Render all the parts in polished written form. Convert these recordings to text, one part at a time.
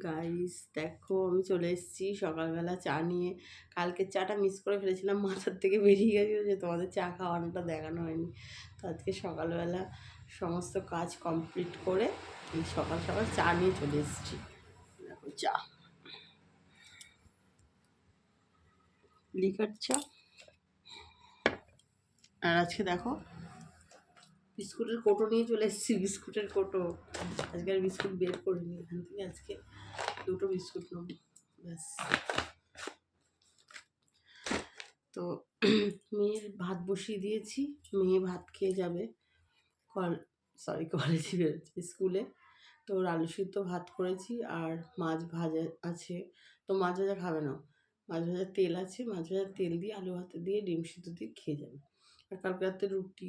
Guys দেখো আমি চলে এসেছি সকালবেলা চা নিয়ে। কালকে চাটা মিস করে ফেলেছিলাম, মাথার থেকে বেরিয়ে গেছিলো যে তোমাদের চা খাওয়ানোটা দেখানো হয়নি। তো আজকে সকালবেলা সমস্ত কাজ কমপ্লিট করে এই সকাল সকাল চা নিয়ে চলে এসেছি। দেখো চা, লিকার চা। আর আজকে দেখো বিস্কুটের কোটো নিয়ে চলে এসেছি, বিস্কুটের কোটো। আজকে আর বিস্কুট বের করিনি, এখান থেকে আজকে দুটো বিস্কুট নেব ব্যাস। তো মেয়ের ভাত বসিয়ে দিয়েছি, মেয়ে ভাত খেয়ে যাবে কলেজে বেরোচ্ছে, স্কুলে। তো আলু সিদ্ধ ভাত করেছি আর মাছ ভাজা আছে। তো মাছ ভাজা খাবে না, মাছ ভাজার তেল আছে, মাছ ভাজার তেল দিয়ে আলু ভাতে দিয়ে ডিম সিদ্ধ দিয়ে খেয়ে যাবে। আর কালকে রাত্রে রুটি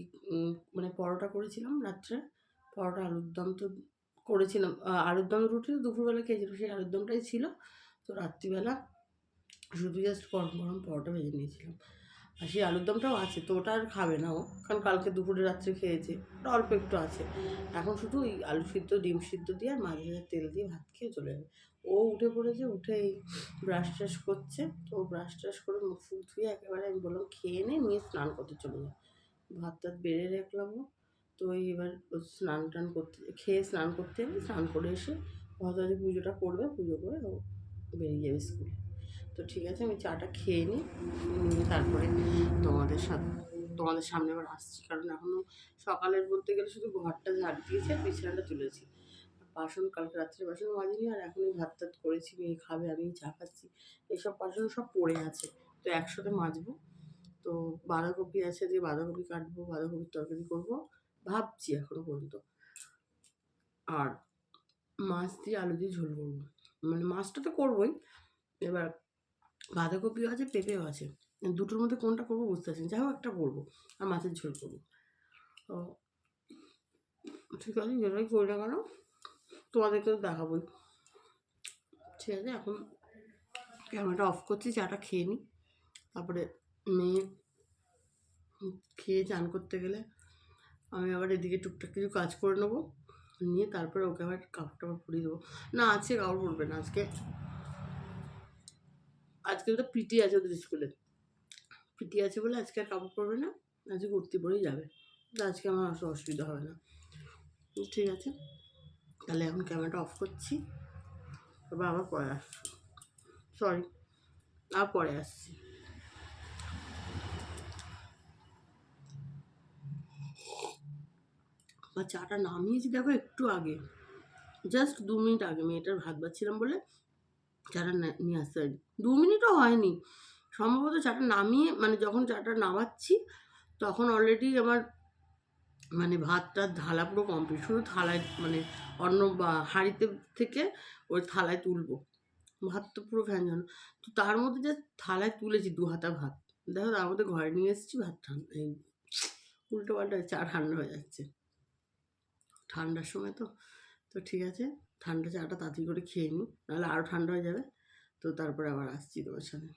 মানে পরোটা করেছিলাম রাত্রে, পরোটা আলুর দম তো করেছিলাম, আলুর দম রুটি তো দুপুরবেলা খেয়েছিলাম, সেই আলুর দমটাই ছিল। তো রাত্রিবেলা শুধু জাস্ট গরম গরম পরোটা ভেজে নিয়েছিলাম, আর সেই আলুর দমটাও আছে। তো ওটা আর খাবে না ও, কারণ কালকে দুপুরে রাত্রে খেয়েছে, ওটা অল্প একটু আছে। এখন শুধু ওই আলু সিদ্ধ ডিম সিদ্ধ দিয়ে আর মাঝে মাঝে তেল দিয়ে ভাত খেয়ে চলে যাবে। ও উঠে পড়েছে, উঠে এই ব্রাশ ট্রাশ করছে। তো ব্রাশ ট্রাশ করে মুখ ফুক ধুয়ে একেবারে আমি বললাম খেয়ে নিয়ে স্নান করতে চলে যায়। ভাত টাত বেড়ে রাখলাম। তো এবার স্নান টান করতে, খেয়ে স্নান করতে যাবে, স্নান করে এসে হয়তো পুজোটা করবে, পুজো করে ও বেরিয়ে যাবে স্কুলে। তো ঠিক আছে, আমি চাটা খেয়ে নিই, তারপরে তোমাদের সামনে আবার আসছি। কারণ এখনও সকালের বলতে গেলে শুধু ঘরটা ঝাড় দিয়েছি আর বিছানাটা তুলেছি, বাসন কালকে রাত্রে বাসন মাজিনি। আর এখনই ভাত টাত করেছি, মেয়ে খাবে, আমি চা খাচ্ছি, এইসব বাসন সব পড়ে আছে। তো একসাথে মাজবো। তো বাঁধাকপি আছে, যে বাঁধাকপি কাটবো, বাঁধাকপির তরকারি করবো ভাবছি এখনো পর্যন্ত। আর মাছ দিয়ে আলু দিয়ে ঝোল করবো, মানে মাছটা তো করবোই। এবার বাঁধাকপিও আছে, পেঁপেও আছে, দুটোর মধ্যে কোনটা করবো বুঝতে পারছি না। যাই হোক একটা করবো, আর মাছের ঝোল করবো। তো ঠিক আছে, যেটাই করি না কেন তোমাদেরকে তো দেখাবোই। ঠিক আছে, এখন ক্যামেরাটা অফ করছি, চাটা খেয়ে নিই, তারপরে মেয়ে খেয়ে চান করতে গেলে আমি আবার এদিকে টুকটাক কিছু কাজ করে নেবো, নিয়ে তারপরে ওকে আবার কাপড় টাপড় পরিয়ে দেবো। না, আজকে কাপড় পরবে না, আজকে তো পিটি আছে ওদের স্কুলে, পিটি আছে বলে আজকে আর কাপড় পরবে না, আজকে কুর্তি পরেই যাবে। আজকে আমার অসুবিধা হবে না। ঠিক আছে, তাহলে এখন ক্যামেরাটা অফ করছি, তবে আবার পরে আসছি, সরি আর পরে আসছি। বা চাটা নামিয়েছি দেখো একটু আগে, জাস্ট 2 মিনিট আগে, মেয়েটার ভাত বাচ্ছিলাম বলে চাটা নিয়ে আসতে হয়নি, 2 মিনিটও হয়নি সম্ভবত। চাটা নামিয়ে মানে যখন চাটা নামাচ্ছি তখন অলরেডি আমার মানে ভাতটা ঢালা পুরো কমপ্লিট, শুধু থালায় মানে অন্য বা হাঁড়িতে থেকে ওই থালায় তুলবো। ভাত তো পুরো ফ্যান জানো, তো তার মধ্যে যে থালায় তুলেছি 2 হাতা ভাত, দেখো তার মধ্যে ঘরে নিয়ে এসেছি ভাত ঠান্ডা, এই উল্টো পাল্টা চা ঠান্ডা হয়ে যাচ্ছে ঠান্ডার সময়। তো তো ঠিক আছে, ঠান্ডা চাটা তাড়াতাড়ি করে খেয়ে নিই, নাহলে আরও ঠান্ডা হয়ে যাবে। তো তারপরে আবার আসছি তোমার সাথে।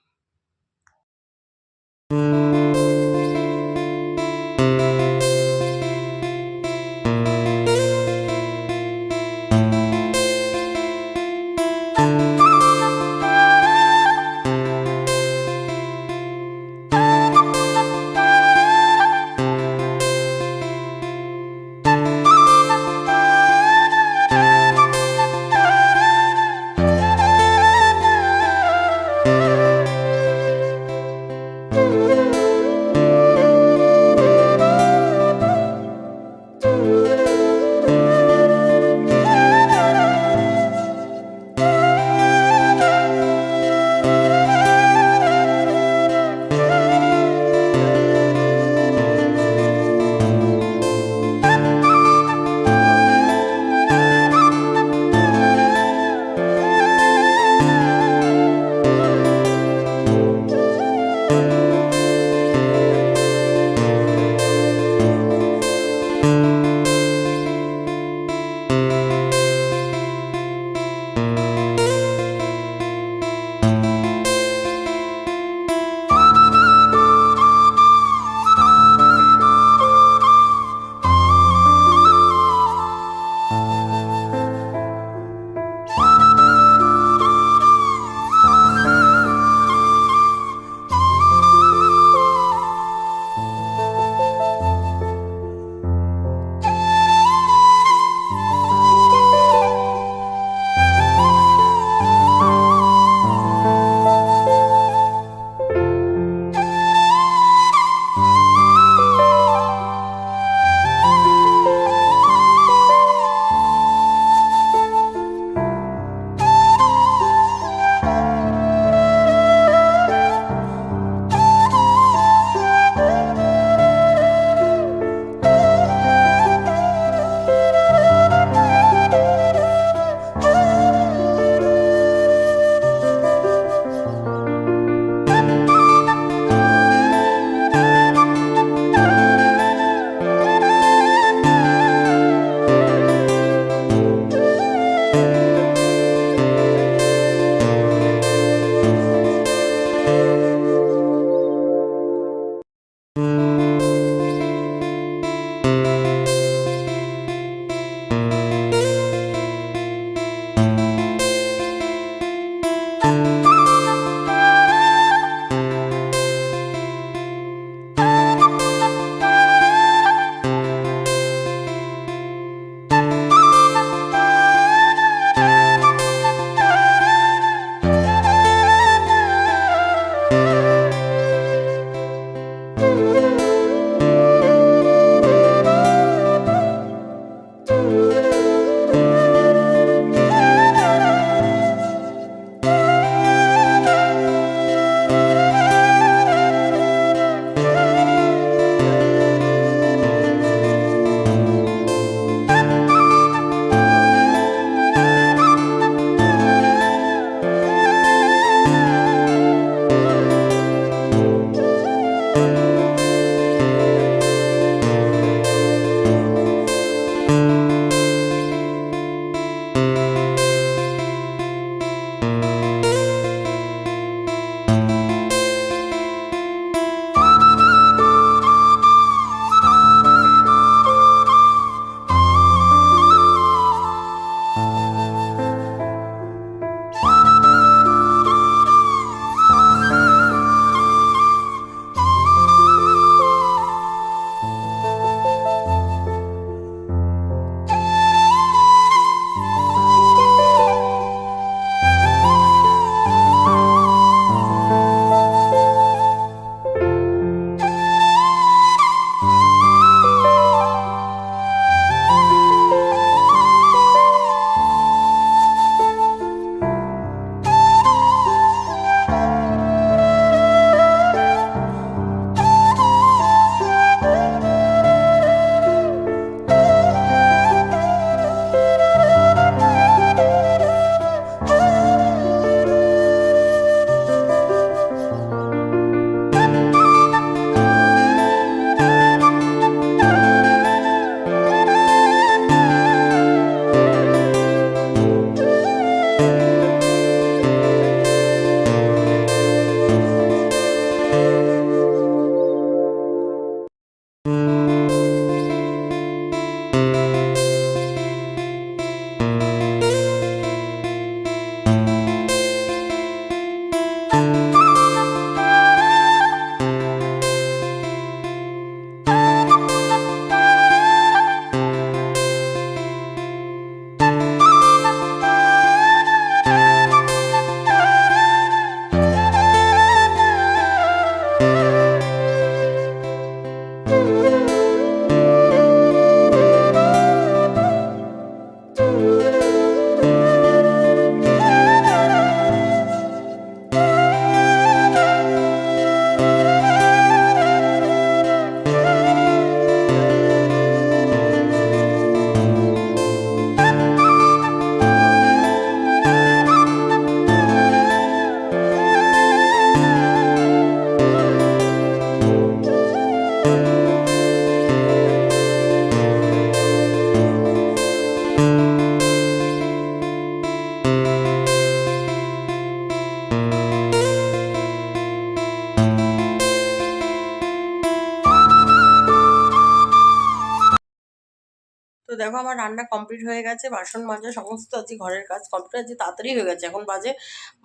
দেখো আমার রান্না কমপ্লিট হয়ে গেছে, বাসন মাজা সমস্ত আছে, ঘরের কাজ কমপ্লিট আছে, তাড়াতাড়ি হয়ে গেছে, এখন বাজে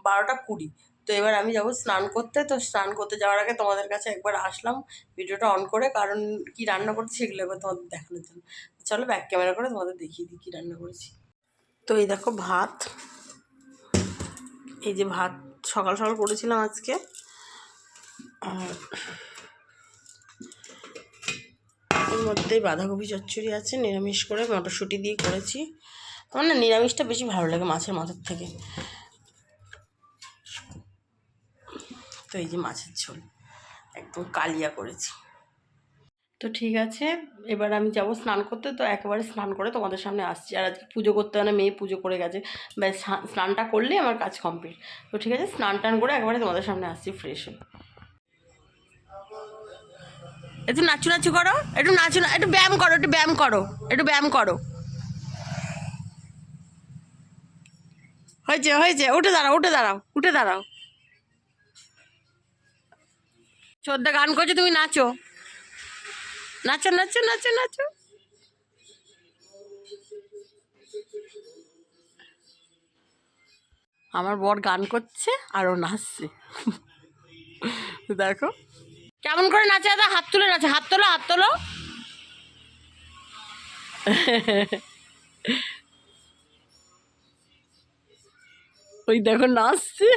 12টা 20। তো এবার আমি যাবো স্নান করতে। তো স্নান করতে যাওয়ার আগে তোমাদের কাছে একবার আসলাম ভিডিওটা অন করে, কারণ কি রান্না করছি সেগুলো এবার তোমাদের দেখানোর জন্য। চলো ব্যাক ক্যামেরা করে তোমাদের দেখিয়ে দিই কী রান্না করেছি। তো এই দেখো ভাত, এই যে ভাত সকাল সকাল করেছিলাম আজকে। আর এর মধ্যে বাঁধাকপি চচ্চড়ি আছে, নিরামিষ করে মটরশুঁটি দিয়ে করেছি। আমার না নিরামিষটা বেশি ভালো লাগে মাছের মাথার থেকে। তো এই যে মাছের ঝোল একদম কালিয়া করেছি। তো ঠিক আছে, এবার আমি যাব স্নান করতে। তো একেবারে স্নান করে তোমাদের সামনে আসছি। আর আজকে পুজো করতে হয় না, মেয়ে পুজো করে গেছে, ব্যাস স্নানটা করলেই আমার কাজ কমপ্লিট। তো ঠিক আছে, স্নান টান করে একেবারে তোমাদের সামনে আসছি ফ্রেশ হয়ে। একটু নাচু নাচু করো, একটু নাচু না, একটু ব্যায়াম করো, একটু ব্যায়াম করো, একটু ব্যায়াম করো। হয়েছে হয়েছে, উঠে দাঁড়াও, উঠে দাঁড়াও, উঠে দাঁড়াও। শ্রদ্ধা গান করছো, তুমি নাচো, নাচো নাচো নাচো নাচো। আমার বর গান করছে আর ও নাচছে, দেখো কেমন করে নাচে। দাদা হাত তুলে নাচে, হাত তোলো, হাত তোলো। ওই দেখো নাচছে।